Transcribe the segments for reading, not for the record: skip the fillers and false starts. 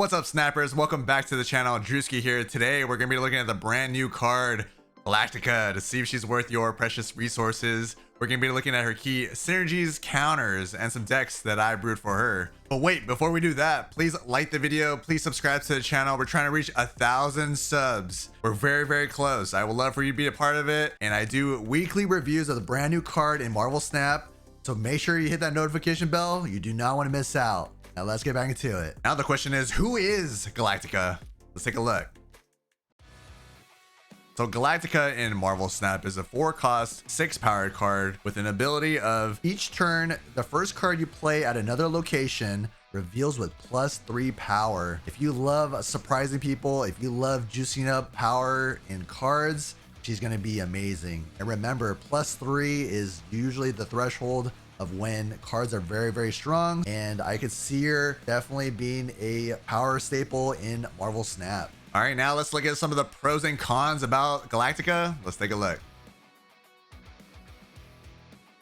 What's up, snappers? Welcome back to the channel. DDDREWSKY here. Today we're gonna be looking at the brand new card Galacta to see if she's worth your precious resources. We're gonna be looking at her key Synergies Counters and some decks that I brewed for her. But wait, before we do that, please like the video, please subscribe to the channel. We're trying to reach 1,000 subs. We're very close. I would love for you to be a part of it, and I do weekly reviews of the brand new card in Marvel Snap, so make sure you hit that notification bell. You do not want to miss out. Now let's get back into it. Now the question is, who is Galacta? Let's take a look. So Galacta in Marvel Snap is a 4-cost, 6-powered card with an ability of each turn, the first card you play at another location reveals with +3 power. If you love surprising people, if you love juicing up power in cards, she's going to be amazing. And remember, +3 is usually the threshold of when cards are very strong, and I could see her definitely being a power staple in Marvel Snap. All right, now let's look at some of the pros and cons about Galacta. Let's take a look.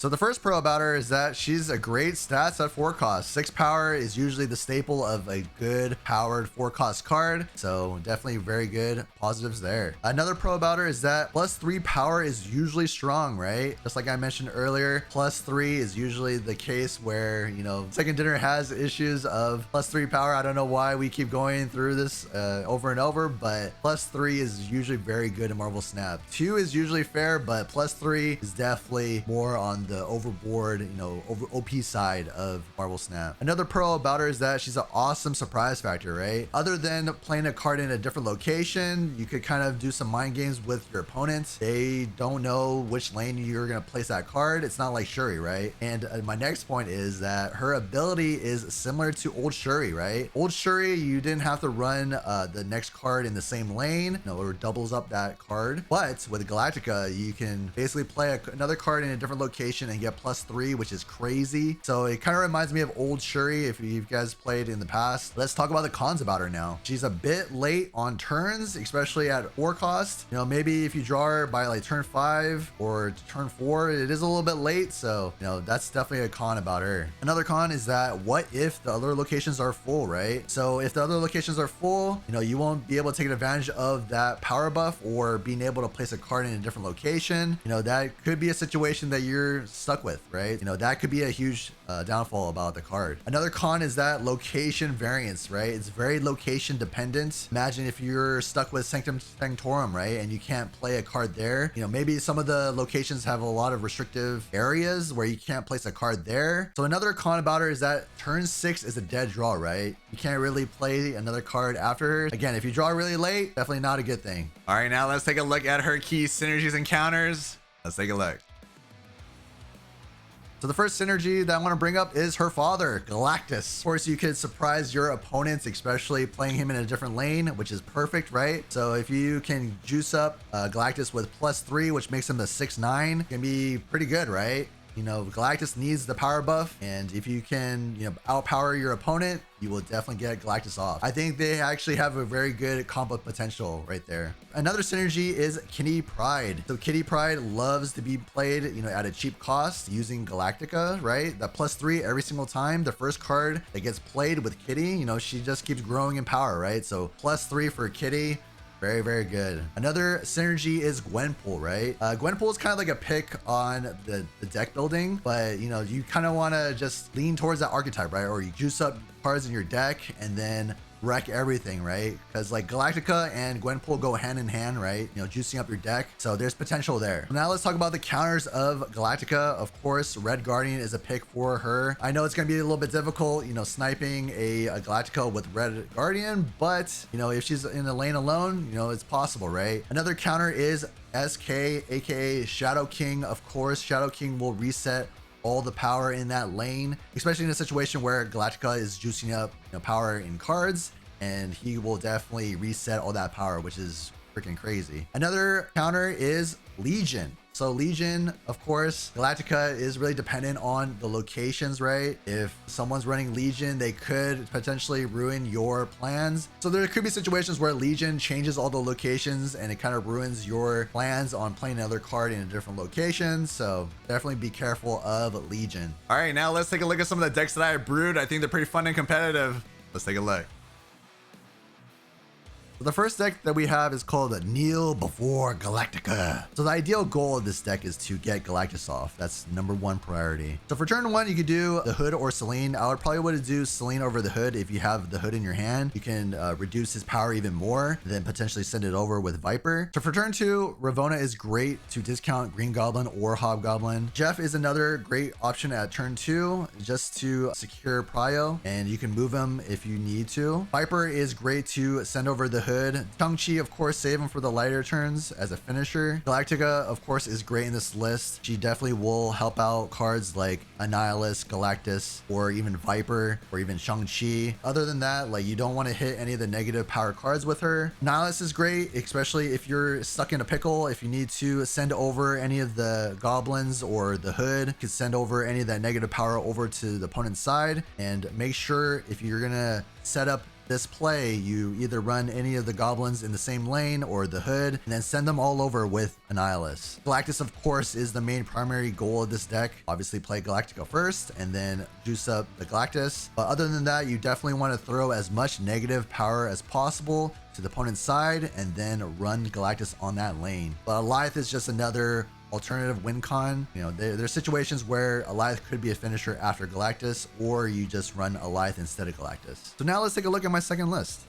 So the first pro about her is that she's a great stats at 4 cost. 6 power is usually the staple of a good powered 4-cost card. So definitely very good positives there. Another pro about her is that +3 power is usually strong, right? Just like I mentioned earlier, +3 is usually the case where, you know, Second Dinner has issues of +3 power. I don't know why we keep going through this over and over, but +3 is usually very good in Marvel Snap. 2 is usually fair, but +3 is definitely more on the overboard, you know, over OP side of Marvel Snap. Another pro about her is that she's an awesome surprise factor, right? Other than playing a card in a different location, you could kind of do some mind games with your opponents. They don't know which lane you're going to place that card. It's not like Shuri, right? And my next point is that her ability is similar to old Shuri, right? Old Shuri, you didn't have to run the next card in the same lane, you know, or doubles up that card. But with Galacta, you can basically play another card in a different location and get +3, which is crazy. So it kind of reminds me of old Shuri if you guys played in the past. Let's talk about the cons about her now. She's a bit late on turns, especially at 4 cost. You know, maybe if you draw her by like turn 5 or turn 4, it is a little bit late. So, you know, that's definitely a con about her. Another con is that what if the other locations are full, right? So if the other locations are full, you know, you won't be able to take advantage of that power buff or being able to place a card in a different location. You know, that could be a situation that you're stuck with, right? You know, that could be a huge downfall about the card. Another con is that location variance, right? It's very location dependent. Imagine if you're stuck with Sanctum Sanctorum, right? And you can't play a card there. You know, maybe some of the locations have a lot of restrictive areas where you can't place a card there. So another con about her is that turn 6 is a dead draw, right? You can't really play another card after her. Again, if you draw really late, definitely not a good thing. All right, now let's take a look at her key synergies and counters. Let's take a look. So the first synergy that I want to bring up is her father, Galactus. Of course, you could surprise your opponents, especially playing him in a different lane, which is perfect, right? So if you can juice up Galactus with +3, which makes him a 6/9, it can be pretty good, right? You know, Galactus needs the power buff, and if you can, you know, outpower your opponent, you will definitely get Galactus off. I think they actually have a very good combo potential right there. Another synergy is Kitty Pryde. So Kitty Pryde loves to be played, you know, at a cheap cost using Galacta, right? That +3 every single time. The first card that gets played with Kitty, you know, she just keeps growing in power, right? So +3 for Kitty. Very good. Another synergy is Gwenpool, right? Gwenpool is kind of like a pick on the deck building, but you know, you kind of want to just lean towards that archetype, right? Or you juice up cards in your deck and then wreck everything, right? Because like Galacta and Gwenpool go hand in hand, right? You know, juicing up your deck. So there's potential there. Now let's talk about the counters of Galacta. Of course, Red Guardian is a pick for her. I know it's going to be a little bit difficult, you know, sniping a Galacta with Red Guardian, but you know, if she's in the lane alone, you know, it's possible, right? Another counter is SK, aka Shadow King. Of course, Shadow King will reset all the power in that lane, especially in a situation where Galacta is juicing up, you know, power in cards, and he will definitely reset all that power, which is freaking crazy. Another counter is Legion. So Legion, of course, Galacta is really dependent on the locations, right? If someone's running Legion, they could potentially ruin your plans. So there could be situations where Legion changes all the locations and it kind of ruins your plans on playing another card in a different location. So definitely be careful of Legion. All right, now let's take a look at some of the decks that I brewed. I think they're pretty fun and competitive. Let's take a look. So the first deck that we have is called Kneel Before Galactica. So the ideal goal of this deck is to get Galactus off. That's #1 priority. So for turn 1, you could do the Hood or Selene. I would probably want to do Selene over the Hood. If you have the Hood in your hand, you can reduce his power even more, then potentially send it over with Viper. So for turn 2, Ravonna is great to discount Green Goblin or Hobgoblin. Jeff is another great option at turn 2 just to secure Prio, and you can move him if you need to. Viper is great to send over the Hood. Shang-Chi, of course, save him for the lighter turns as a finisher. Galactica, of course, is great in this list. She definitely will help out cards like Annihilus, Galactus, or even Viper, or even Shang-Chi. Other than that, like, you don't want to hit any of the negative power cards with her. Annihilus is great, especially if you're stuck in a pickle. If you need to send over any of the goblins or the Hood, you can send over any of that negative power over to the opponent's side. And make sure if you're gonna set up this play, you either run any of the goblins in the same lane or the Hood, and then send them all over with Annihilus. Galactus, of course, is the main primary goal of this deck. Obviously play Galactica first and then juice up the Galactus. But other than that, you definitely want to throw as much negative power as possible to the opponent's side and then run Galactus on that lane. But Alioth is just another alternative win con. You know, there's situations where Alioth could be a finisher after Galactus, or you just run Alioth instead of Galactus. So now let's take a look at my second list.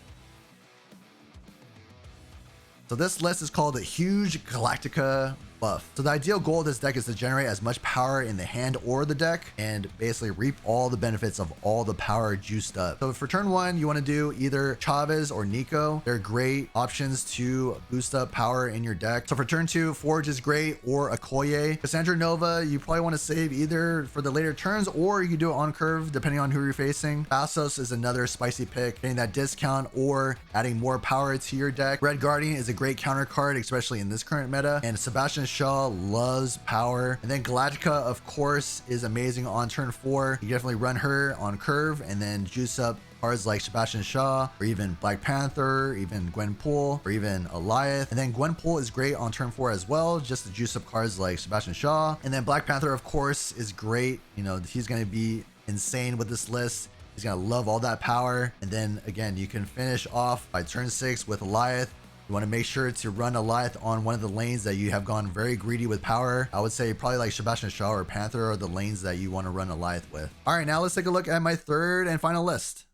So this list is called a Huge Galactica Buff. So the ideal goal of this deck is to generate as much power in the hand or the deck and basically reap all the benefits of all the power juiced up. So for turn 1, you want to do either Chavez or Nico. They're great options to boost up power in your deck. So for turn 2, Forge is great, or Okoye. Cassandra Nova, you probably want to save either for the later turns, or you can do it on curve depending on who you're facing. Bastos is another spicy pick, getting that discount or adding more power to your deck. Red Guardian is a great counter card, especially in this current meta. And Sebastian Shaw loves power. And then Galactica, of course, is amazing on turn 4. You definitely run her on curve and then juice up cards like Sebastian Shaw, or even Black Panther, even Gwenpool, or even Alioth. And then Gwenpool is great on turn 4 as well, just to juice up cards like Sebastian Shaw. And then Black Panther, of course, is great. You know, he's going to be insane with this list. He's going to love all that power. And then again, you can finish off by turn 6 with Alioth. You want to make sure to run Alioth on one of the lanes that you have gone very greedy with power. I would say probably like Sebastian Shaw or Panther are the lanes that you want to run Alioth with. All right, now let's take a look at my third and final list.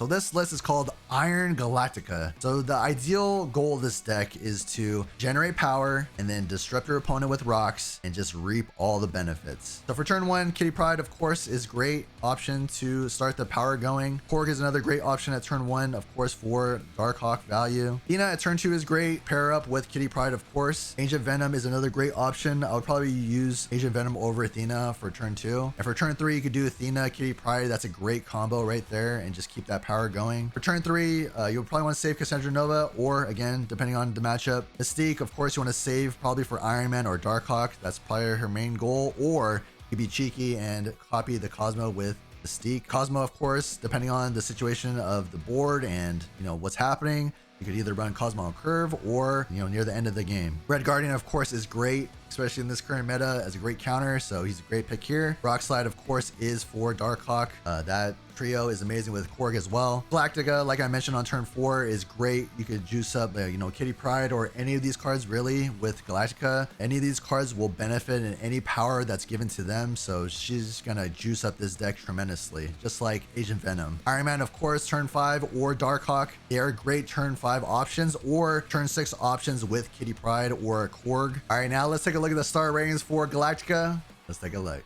So this list is called Iron Galactica. So the ideal goal of this deck is to generate power and then disrupt your opponent with rocks and just reap all the benefits. So for turn 1, Kitty Pryde, of course, is great option to start the power going. Korg is another great option at turn 1, of course, for Darkhawk value. Athena at turn 2 is great. Pair up with Kitty Pryde, of course. Ancient Venom is another great option. I would probably use Ancient Venom over Athena for turn 2. And for turn 3, you could do Athena, Kitty Pryde. That's a great combo right there, and just keep that power going. For turn 3, you'll probably want to save Cassandra Nova, or again, depending on the matchup, Mystique. Of course, you want to save probably for Iron Man or Darkhawk. That's probably her main goal. Or you could be cheeky and copy the Cosmo with Mystique. Cosmo, of course, depending on the situation of the board and what's happening, you could either run Cosmo on curve or near the end of the game. Red Guardian, of course, is great, especially in this current meta, as a great counter, so he's a great pick here. Rock Slide, of course, is for Darkhawk. That trio is amazing with Korg as well. Galactica, like I mentioned on turn 4, is great. You could juice up Kitty Pryde or any of these cards really with Galactica. Any of these cards will benefit in any power that's given to them, so she's gonna juice up this deck tremendously, just like Agent Venom. Iron Man, of course, turn 5 or Darkhawk. They are great turn 5 options, or turn 6 options with Kitty Pryde or Korg. All right, now let's take a look at the star ratings for Galactica. Let's take a look.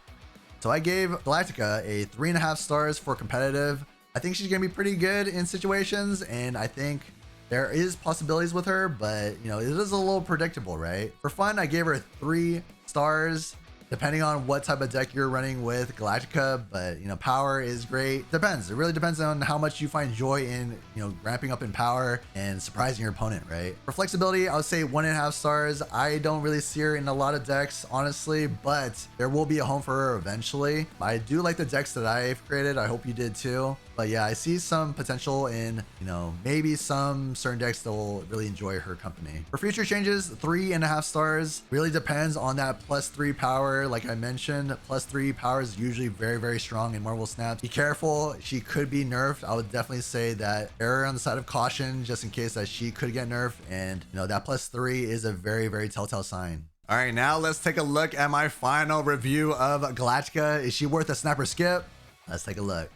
So I gave Galactica a 3.5 stars for competitive. I think she's gonna be pretty good in situations, and I think there is possibilities with her, but it is a little predictable, right? For fun, I gave her 3 stars, depending on what type of deck you're running with Galactica. But power is great. Depends. It really depends on how much you find joy in ramping up in power and surprising your opponent, right? For flexibility, I would say 1.5 stars. I don't really see her in a lot of decks, honestly, but there will be a home for her eventually. I do like the decks that I've created. I hope you did too. But yeah, I see some potential in, you know, maybe some certain decks that will really enjoy her company. For future changes, 3.5 stars. Really depends on that +3 power. Like I mentioned, +3 power is usually very, very strong in Marvel Snap. Be careful, she could be nerfed. I would definitely say that error on the side of caution, just in case that she could get nerfed. And you know, that +3 is a very, very telltale sign. All right, now let's take a look at my final review of Galacta. Is she worth a snap or skip? Let's take a look.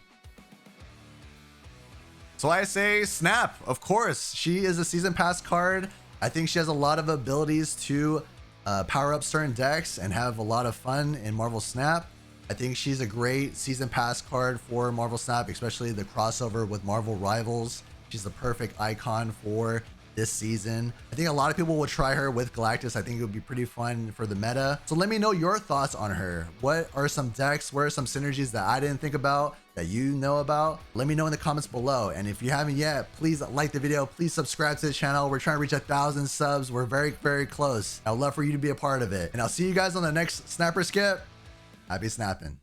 So I say snap, of course. She is a season pass card. I think she has a lot of abilities to power up certain decks and have a lot of fun in Marvel Snap. I think she's a great season pass card for Marvel Snap, especially the crossover with Marvel Rivals. She's the perfect icon for this season. I think a lot of people will try her with Galactus. I think it would be pretty fun for the meta. So let me know your thoughts on her. What are some decks? What are some synergies that I didn't think about that you know about? Let me know in the comments below. And if you haven't yet, please like the video. Please subscribe to the channel. We're trying to reach 1,000 subs. We're very, very close. I'd love for you to be a part of it. And I'll see you guys on the next Snapper Skip. Happy snapping.